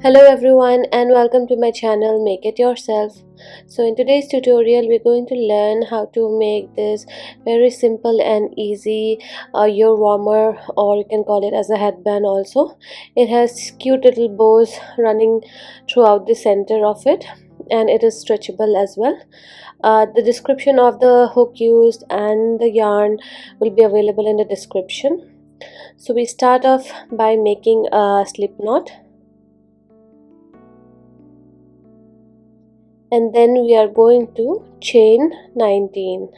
Hello everyone and welcome to my channel Make It Yourself. So in today's tutorial we're going to learn how to make this very simple and easy ear warmer, or you can call it as a headband also. It has cute little bows running throughout the center of it, and it is stretchable as well. The description of the hook used and the yarn will be available in the description. So we start off by making a slip knot, and then we are going to chain 19.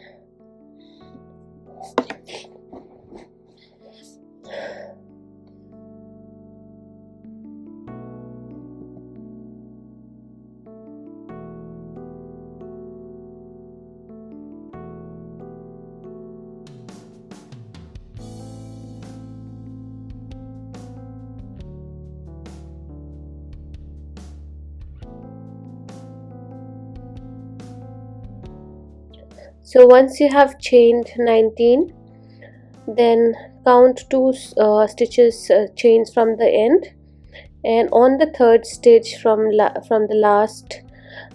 So once you have chained 19, then count 2 stitches chains from the end, and on the third stitch from the last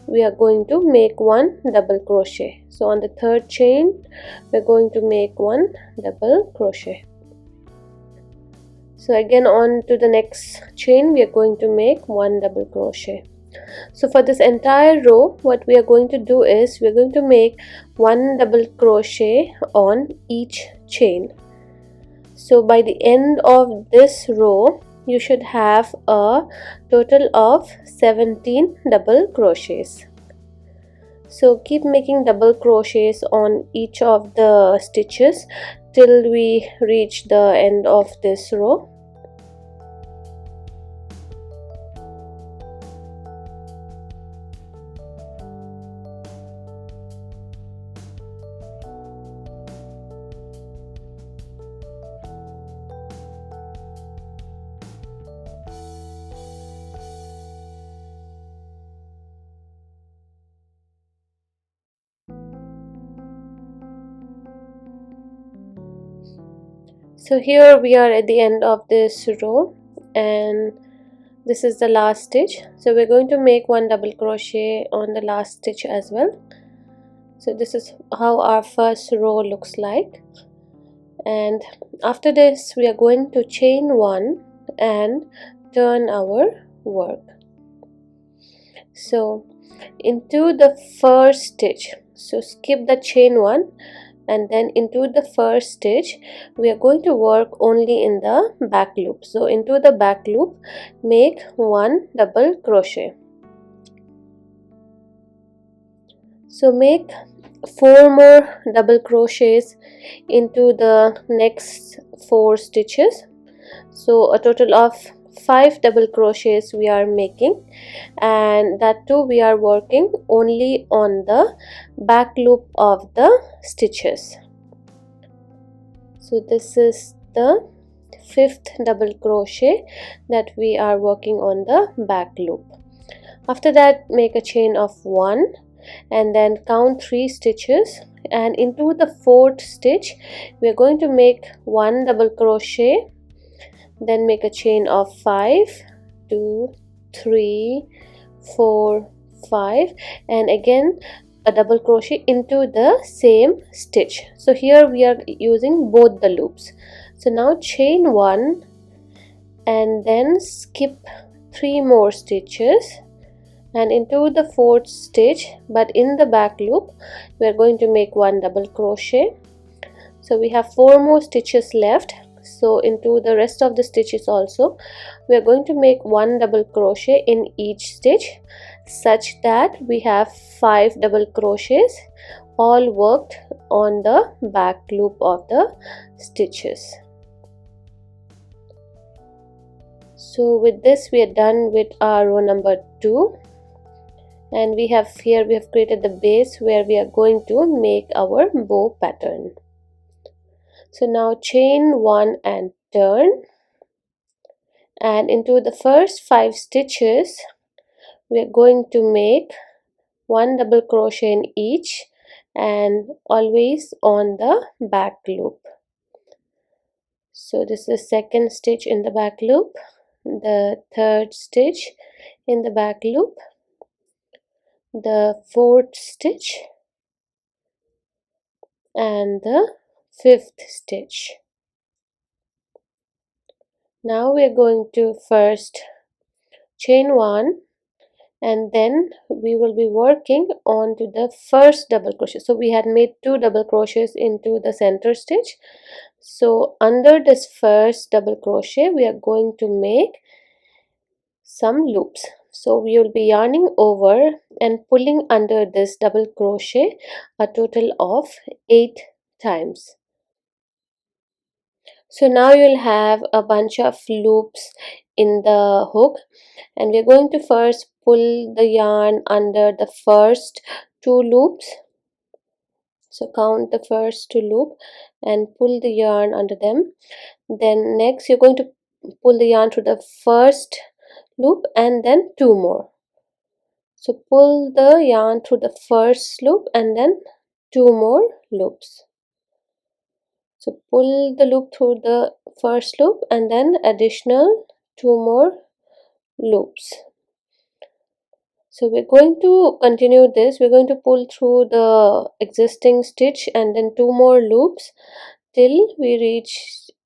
we are going to make one double crochet. So on the third chain we're going to make one double crochet. So again on to the next chain we are going to make one double crochet. So for this entire row what we are going to do is we are going to make one double crochet on each chain. So by the end of this row you should have a total of 17 double crochets. So keep making double crochets on each of the stitches till we reach the end of this row. So here we are at the end of this row, and this is the last stitch. So we're going to make one double crochet on the last stitch as well. So this is how our first row looks like, and after this we are going to chain one and turn our work. So into the first stitch, so skip the chain one, and then into the first stitch we are going to work only in the back loop. So into the back loop make one double crochet. So make 4 more double crochets into the next 4 stitches. So a total of 5 double crochets we are making, and that too we are working only on the back loop of the stitches. So this is the 5th double crochet that we are working on the back loop. After that make a chain of 1 and then count 3 stitches, and into the 4th stitch we are going to make one double crochet, then make a chain of 5, 2, 3, 4, 5, and again a double crochet into the same stitch. So here we are using both the loops. So now chain 1 and then skip 3 more stitches and into the 4th stitch, but in the back loop we are going to make one double crochet. So we have 4 more stitches left. So into the rest of the stitches also we are going to make one double crochet in each stitch, such that we have 5 double crochets all worked on the back loop of the stitches. So with this we are done with our row number 2, and we have created the base where we are going to make our bow pattern. So now chain 1 and turn, and into the first 5 stitches we are going to make one double crochet in each, and always on the back loop. So this is second stitch in the back loop, the third stitch in the back loop, the fourth stitch, and the fifth stitch. Now we are going to first chain 1, and then we will be working on to the first double crochet. So we had made 2 double crochets into the center stitch. So under this first double crochet we are going to make some loops. So we will be yarning over and pulling under this double crochet a total of 8 times. So now you'll have a bunch of loops in the hook, and we're going to first pull the yarn under the first 2 loops. So count the first 2 loop and pull the yarn under them. Then next you're going to pull the yarn through the first loop and then 2 more. So pull the yarn through the first loop and then 2 more loops. So pull the loop through the first loop and then additional 2 more loops. So we're going to continue this. We're going to pull through the existing stitch and then 2 more loops till we reach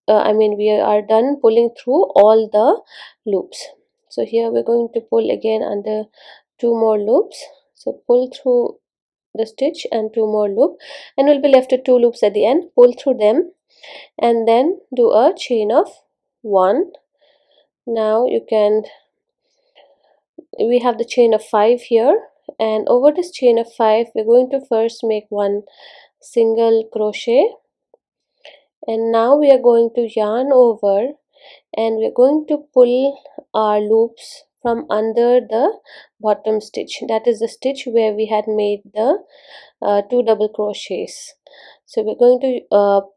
we are done pulling through all the loops. So here we're going to pull again under 2 more loops. So pull through the stitch and 2 more loop, and we'll be left with 2 loops at the end. Pull through them and then do a chain of 1. Now we have the chain of 5 here, and over this chain of 5 we're going to first make 1 single crochet, and now we are going to yarn over and we're going to pull our loops from under the bottom stitch. That is the stitch where we had made the 2 double crochets. So we're going to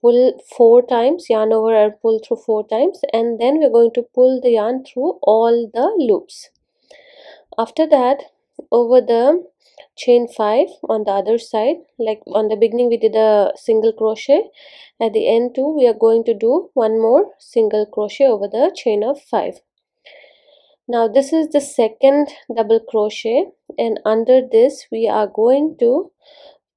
pull 4 times, yarn over and pull through 4 times, and then we're going to pull the yarn through all the loops. After that, over the chain 5 on the other side, like on the beginning we did a single crochet, at the end too we are going to do 1 more single crochet over the chain of 5. Now this is the second double crochet, and under this we are going to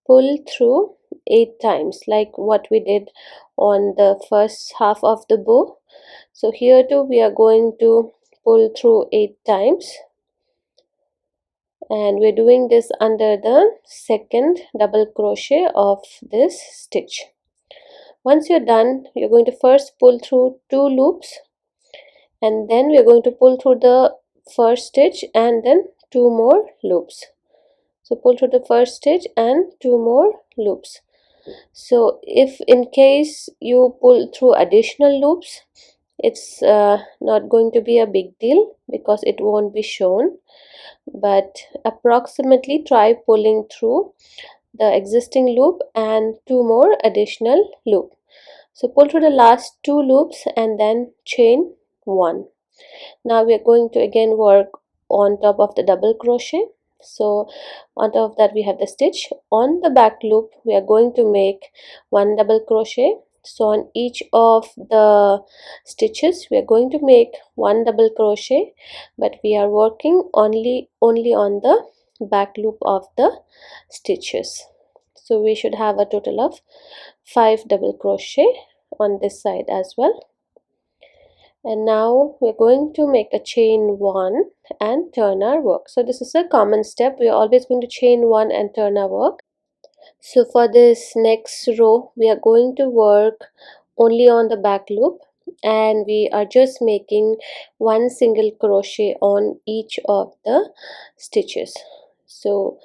pull through 8 times like what we did on the first half of the bow. So here too we are going to pull through 8 times, and we're doing this under the second double crochet of this stitch. Once you're done, you're going to first pull through 2 loops, and then we're going to pull through the first stitch and then 2 more loops. So pull through the first stitch and 2 more loops. So if in case you pull through additional loops, it's not going to be a big deal because it won't be shown, but approximately try pulling through the existing loop and 2 more additional loop. So pull through the last 2 loops and then chain 1. Now we are going to again work on top of the double crochet. So on top of that we have the stitch. On the back loop we are going to make 1 double crochet. So on each of the stitches we are going to make 1 double crochet, but we are working only on the back loop of the stitches. So we should have a total of 5 double crochet on this side as well. And now we're going to make a chain 1 and turn our work. So this is a common step. We are always going to chain 1 and turn our work. So for this next row we are going to work only on the back loop, and we are just making 1 single crochet on each of the stitches. So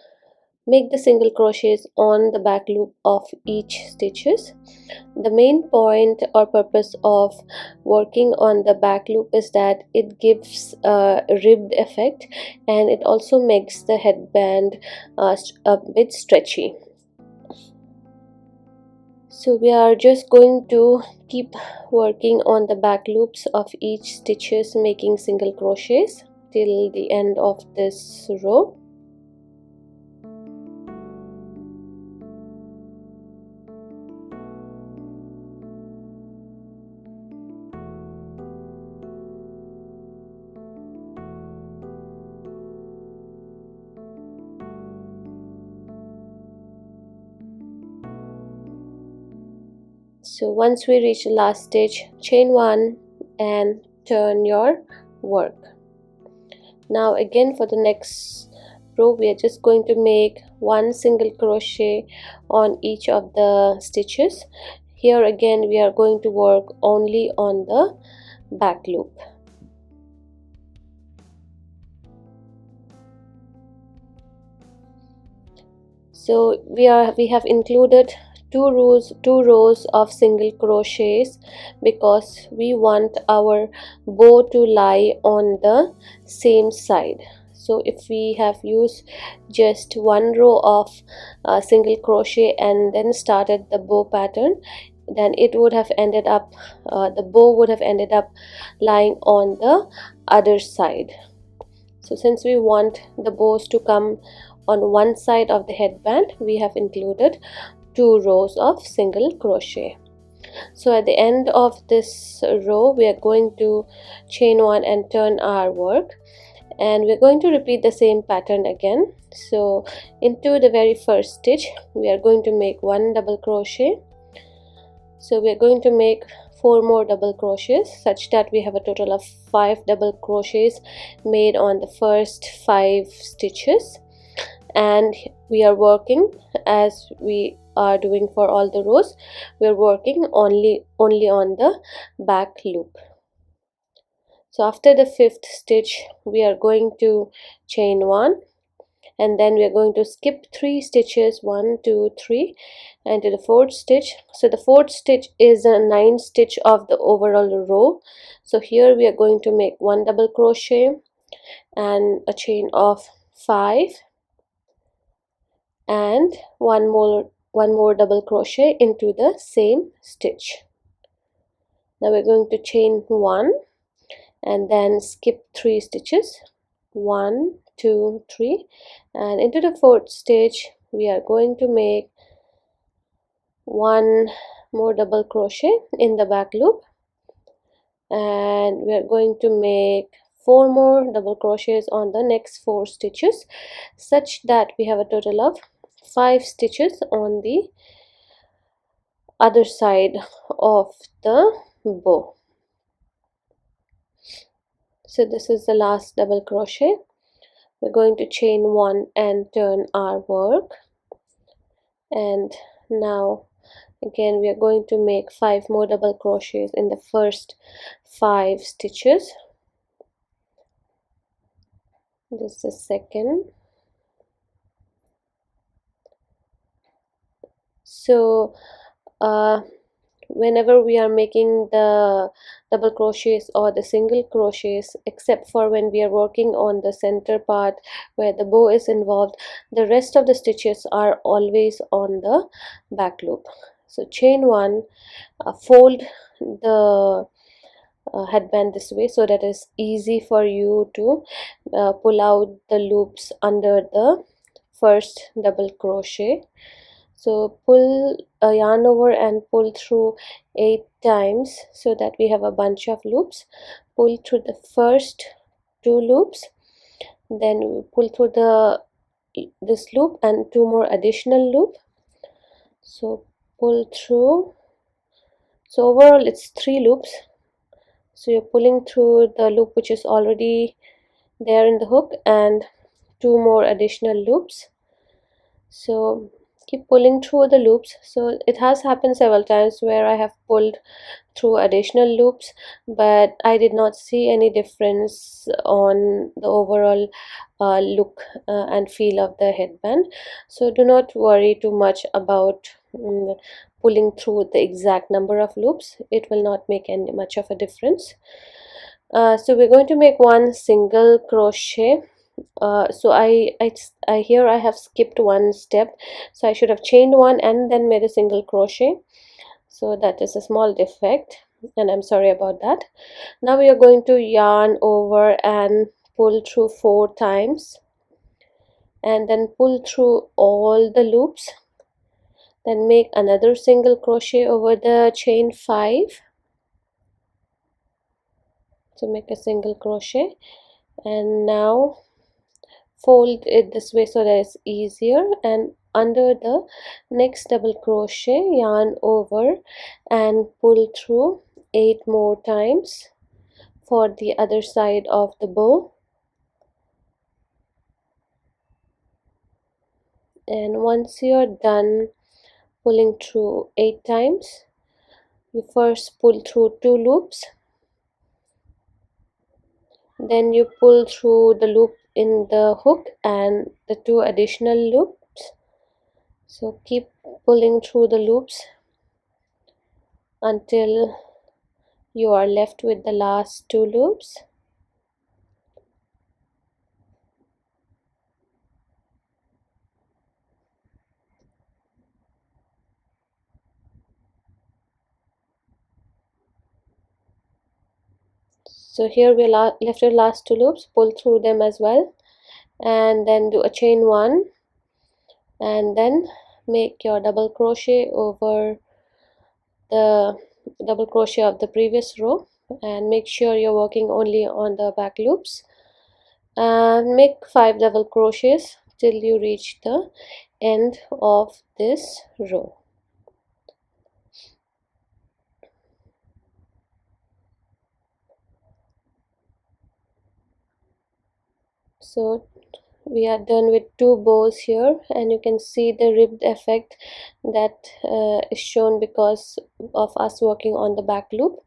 make the single crochets on the back loop of each stitches. The main point or purpose of working on the back loop is that it gives a ribbed effect, and it also makes the headband a bit stretchy. So we are just going to keep working on the back loops of each stitches, making single crochets till the end of this row. So once we reach the last stitch, chain 1 and turn your work. Now again for the next row we are just going to make one single crochet on each of the stitches. Here again we are going to work only on the back loop. So we have included two rows of single crochets because we want our bow to lie on the same side. So if we have used just one row of single crochet and then started the bow pattern, then it would have ended up the bow would have ended up lying on the other side. So since we want the bows to come on one side of the headband, we have included two rows of single crochet. So at the end of this row we are going to chain 1 and turn our work, and we're going to repeat the same pattern again. So into the very first stitch we are going to make one double crochet. So we are going to make 4 more double crochets such that we have a total of 5 double crochets made on the first 5 stitches, and we are working as we are doing for all the rows. We are working only on the back loop. So after the 5th stitch we are going to chain 1, and then we are going to skip 3 stitches, 1 2 3, and to the 4th stitch. So the 4th stitch is a 9th stitch of the overall row. So here we are going to make one double crochet and a chain of 5 and one more double crochet into the same stitch. Now we're going to chain 1 and then skip 3 stitches, 1 2 3, and into the 4th stitch we are going to make one more double crochet in the back loop, and we are going to make 4 more double crochets on the next 4 stitches such that we have a total of 5 stitches on the other side of the bow. So this is the last double crochet. We're going to chain 1 and turn our work, and now again we are going to make 5 more double crochets in the first 5 stitches. This is the second. So whenever we are making the double crochets or the single crochets, except for when we are working on the center part where the bow is involved, the rest of the stitches are always on the back loop. So chain 1, fold the headband this way so that it's easy for you to pull out the loops under the first double crochet. So pull a yarn over and pull through 8 times so that we have a bunch of loops. Pull through the first 2 loops, then pull through this loop and 2 more additional loop. So pull through, so overall it's 3 loops. So you're pulling through the loop which is already there in the hook and 2 more additional loops. So keep pulling through the loops. So it has happened several times where I have pulled through additional loops, but I did not see any difference on the overall look and feel of the headband. So do not worry too much about pulling through the exact number of loops. It will not make any much of a difference. So we're going to make one single crochet. So I here I have skipped one step, so I should have chained 1 and then made a single crochet. So that is a small defect and I'm sorry about that. Now we are going to yarn over and pull through 4 times and then pull through all the loops, then make another single crochet over the chain 5. So make a single crochet and now fold it this way so that it's easier, and under the next double crochet, yarn over and pull through 8 more times for the other side of the bow. And once you're done pulling through 8 times, you first pull through 2 loops, then you pull through the loop in the hook and the 2 additional loops. So keep pulling through the loops until you are left with the last 2 loops. So here we left the last 2 loops, pull through them as well, and then do a chain 1 and then make your double crochet over the double crochet of the previous row, and make sure you're working only on the back loops, and make 5 double crochets till you reach the end of this row. So we are done with 2 bows here, and you can see the ribbed effect that is shown because of us working on the back loop.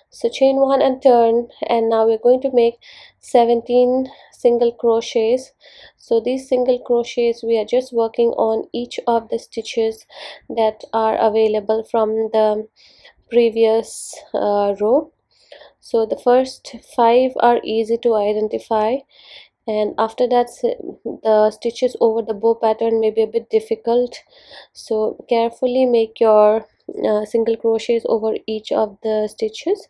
So chain 1 and turn, and now we're going to make 17 single crochets. So these single crochets, we are just working on each of the stitches that are available from the previous row. So the first 5 are easy to identify, and after that the stitches over the bow pattern may be a bit difficult, so carefully make your single crochets over each of the stitches.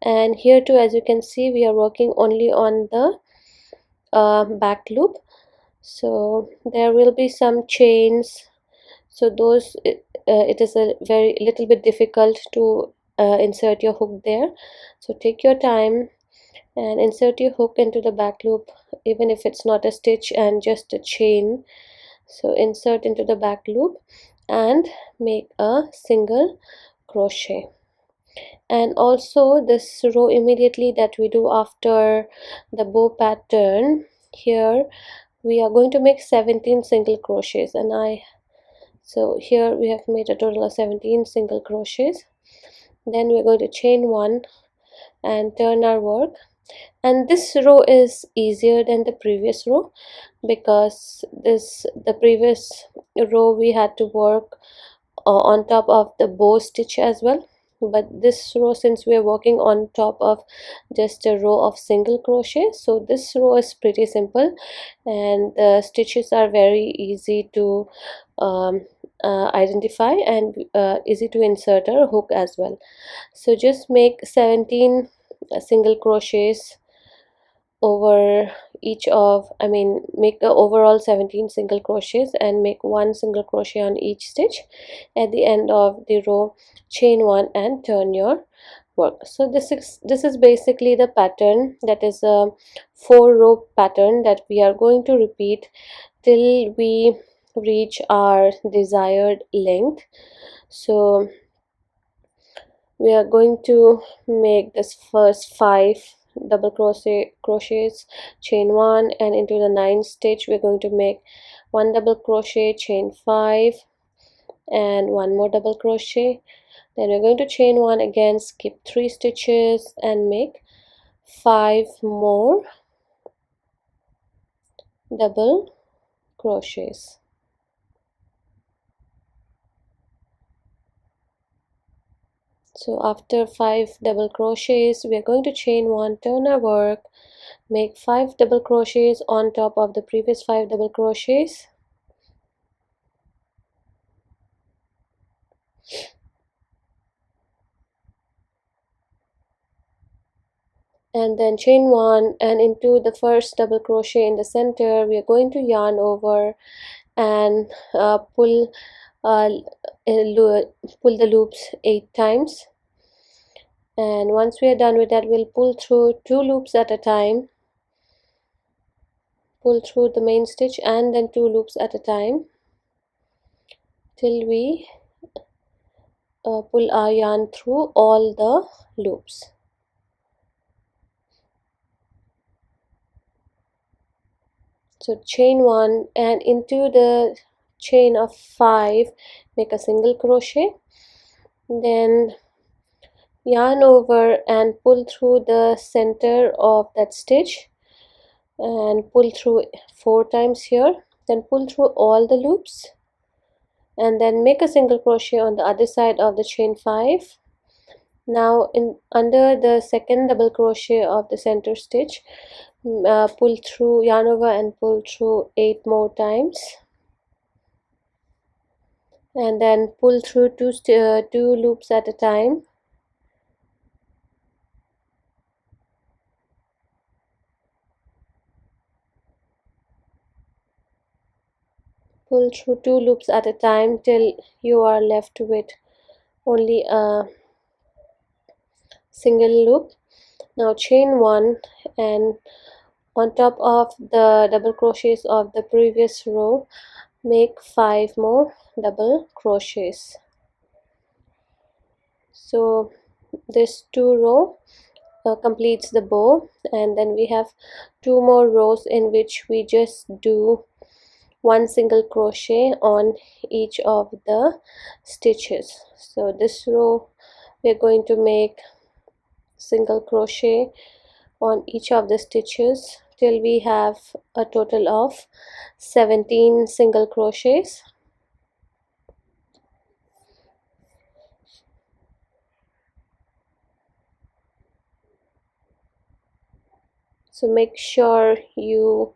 And here too, as you can see, we are working only on the back loop, so there will be some chains, so those it is a very little bit difficult to insert your hook there. So take your time and insert your hook into the back loop, even if it's not a stitch and just a chain. So insert into the back loop and make a single crochet. And also this row immediately that we do after the bow pattern, here we are going to make 17 single crochets, and so here we have made a total of 17 single crochets. Then we're going to chain 1 and turn our work, and this row is easier than the previous row because the previous row we had to work on top of the bow stitch as well, but this row, since we are working on top of just a row of single crochet, so this row is pretty simple and the stitches are very easy to identify and easy to insert our hook as well. So just make 17 single crochets over each of, make the overall 17 single crochets and make 1 single crochet on each stitch. At the end of the row, chain 1 and turn your work. So this is basically the pattern, that is a 4-row pattern that we are going to repeat till we reach our desired length. So we are going to make this first 5 double crochets, chain 1, and into the 9th stitch we're going to make 1 double crochet, chain 5 and 1 more double crochet. Then we're going to chain 1 again, skip 3 stitches and make 5 more double crochets. So after 5 double crochets, we are going to chain 1, turn our work, make 5 double crochets on top of the previous 5 double crochets. And then chain 1, and into the first double crochet in the center, we are going to yarn over and pull the loops 8 times. And once we are done with that, we'll pull through 2 loops at a time, pull through the main stitch and then 2 loops at a time. till we pull our yarn through all the loops. So chain 1, and into the chain of 5 make a single crochet, then yarn over and pull through the center of that stitch and pull through 4 times here, then pull through all the loops and then make a single crochet on the other side of the chain 5. Now in under the second double crochet of the center stitch, pull through, yarn over and pull through 8 more times, and then pull through two loops at a time. Pull through 2 loops at a time till you are left with only a single loop. Now chain 1 and on top of the double crochets of the previous row make 5 more double crochets. So this 2 row completes the bow, and then we have 2 more rows in which we just do 1 single crochet on each of the stitches. So this row we are going to make single crochet on each of the stitches till we have a total of 17 single crochets. So make sure you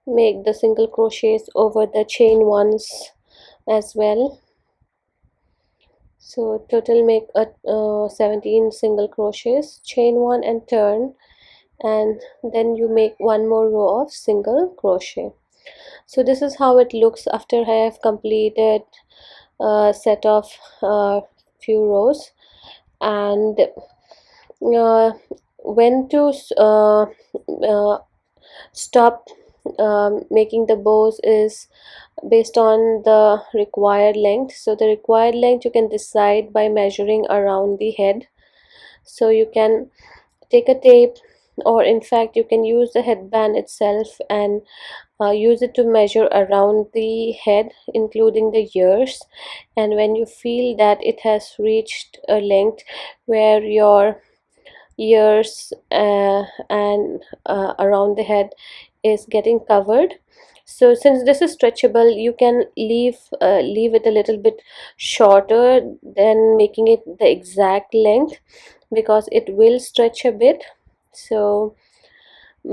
make the single crochets over the chain ones as well. So total make a 17 single crochets, chain 1 and turn, and then you make 1 more row of single crochet. So this is how it looks after I have completed a set of few rows. And when to stop making the bows is based on the required length. So the required length you can decide by measuring around the head. So you can take a tape, or in fact you can use the headband itself and use it to measure around the head including the ears, and when you feel that it has reached a length where your ears and around the head is getting covered, so since this is stretchable you can leave it a little bit shorter than making it the exact length, because it will stretch a bit. So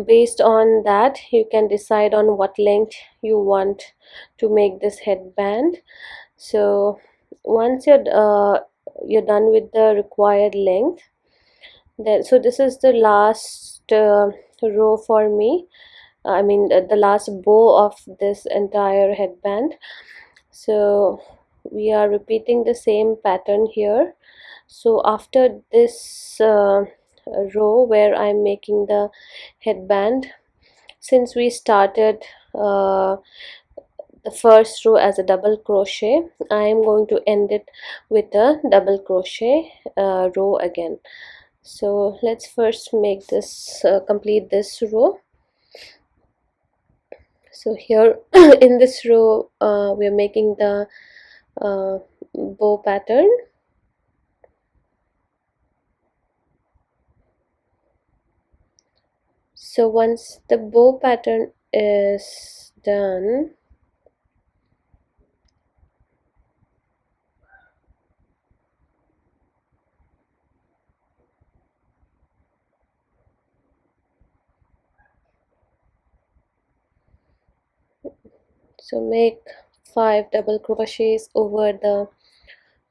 based on that you can decide on what length you want to make this headband. So once you're done with the required length, then so this is the last row for me, I mean the last bow of this entire headband. So we are repeating the same pattern here. So after this row where I'm making the headband, since we started the first row as a double crochet, I am going to end it with a double crochet row again. So let's first make this complete this row. So here in this row we are making the bow pattern. So once the bow pattern is done, so make 5 double crochets over the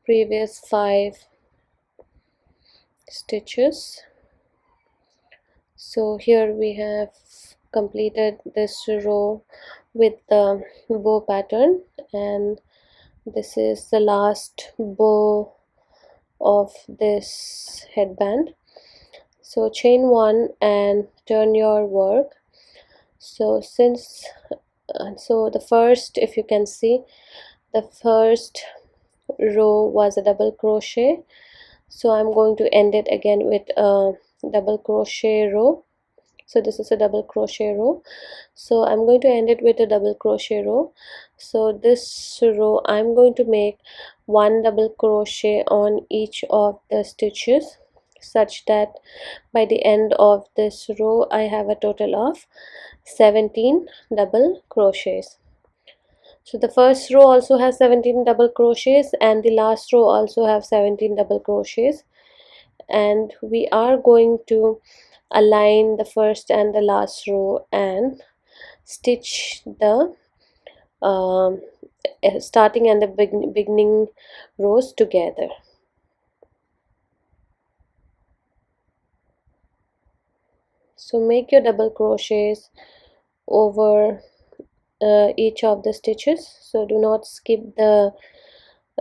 previous 5 stitches. So here we have completed this row with the bow pattern, and this is the last bow of this headband. So chain 1 and turn your work. So since So the first, if you can see, the first row was a double crochet, so I'm going to end it again with a double crochet row. So this is a double crochet row, so I'm going to end it with a double crochet row. So this row I'm going to make one double crochet on each of the stitches, such that by the end of this row I have a total of 17 double crochets. So the first row also has 17 double crochets, and the last row also have 17 double crochets, and we are going to align the first and the last row and stitch the um, starting and the beginning rows together. So make your double crochets over each of the stitches, so do not skip the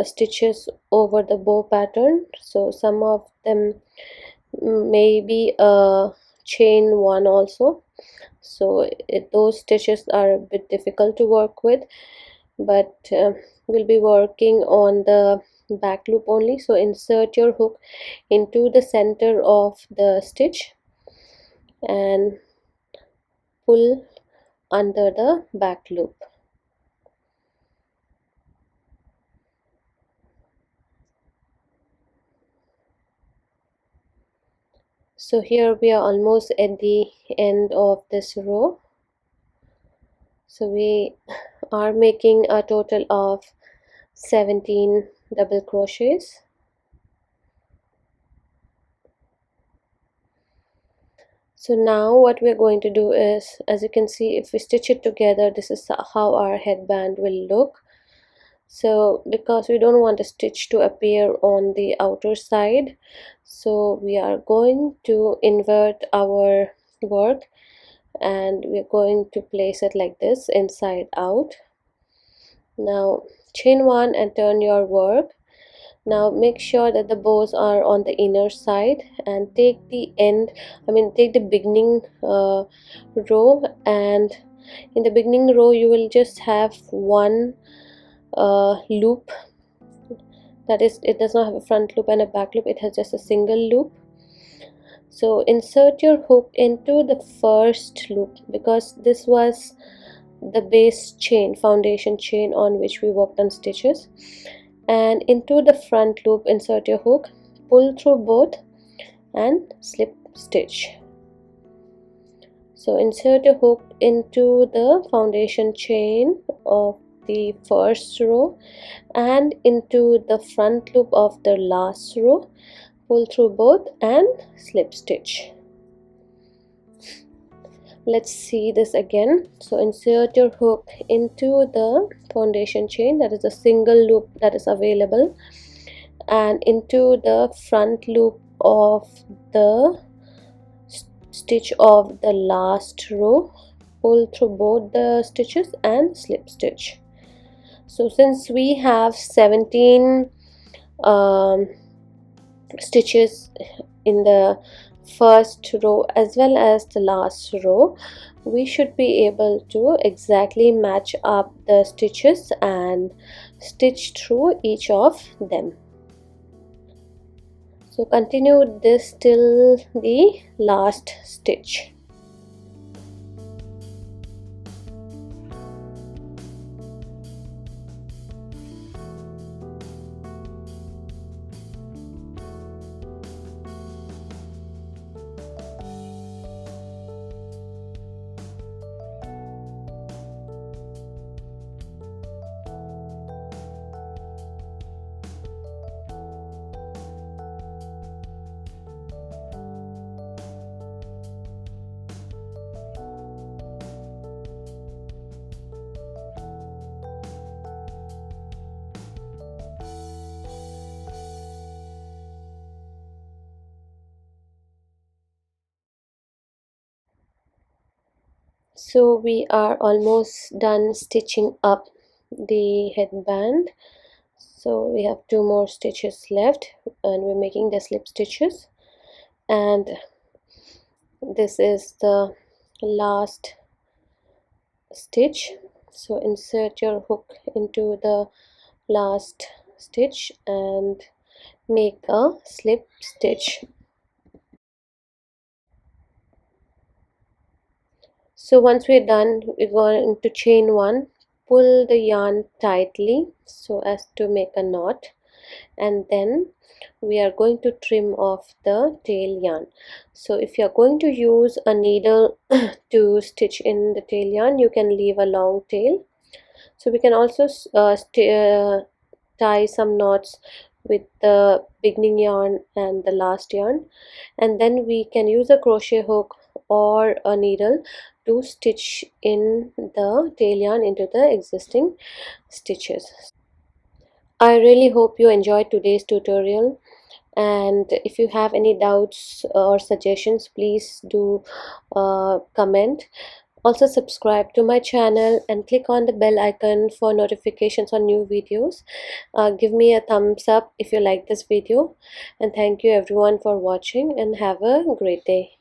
stitches over the bow pattern. So some of them may be a chain one also, so those stitches are a bit difficult to work with, but we'll be working on the back loop only. So insert your hook into the center of the stitch and pull under the back loop. So here we are almost at the end of this row. So we are making a total of 17 double crochets. So now what we're going to do is, as you can see, if we stitch it together, this is how our headband will look. So because we don't want the stitch to appear on the outer side, so we are going to invert our work, and we're going to place it like this, inside out. Now chain one and turn your work. Now make sure that the bows are on the inner side, and take the end, take the beginning row, and in the beginning row you will just have one loop. That is, it does not have a front loop and a back loop, it has just a single loop. So insert your hook into the first loop, because this was the base chain, foundation chain on which we worked on stitches, and into the front loop insert your hook, pull through both and slip stitch. So insert your hook into the foundation chain of the first row and into the front loop of the last row, pull through both and slip stitch. Let's see this again. So insert your hook into the foundation chain, that is a single loop that is available, and into the front loop of the stitch of the last row, pull through both the stitches and slip stitch. So since we have 17 stitches in the first row as well as the last row, we should be able to exactly match up the stitches and stitch through each of them. So continue this till the last stitch. So we are almost done stitching up the headband. So we have 2 more stitches left, and we're making the slip stitches, and this is the last stitch. So insert your hook into the last stitch and make a slip stitch. So once we're done, we're going to chain one, pull the yarn tightly so as to make a knot, and then we are going to trim off the tail yarn. So if you are going to use a needle to stitch in the tail yarn, you can leave a long tail. So we can also tie some knots with the beginning yarn and the last yarn, and then we can use a crochet hook or a needle to stitch in the tail yarn into the existing stitches. I really hope you enjoyed today's tutorial, and if you have any doubts or suggestions, please do comment. Also subscribe to my channel and click on the bell icon for notifications on new videos. Give me a thumbs up if you like this video, and thank you everyone for watching, and have a great day.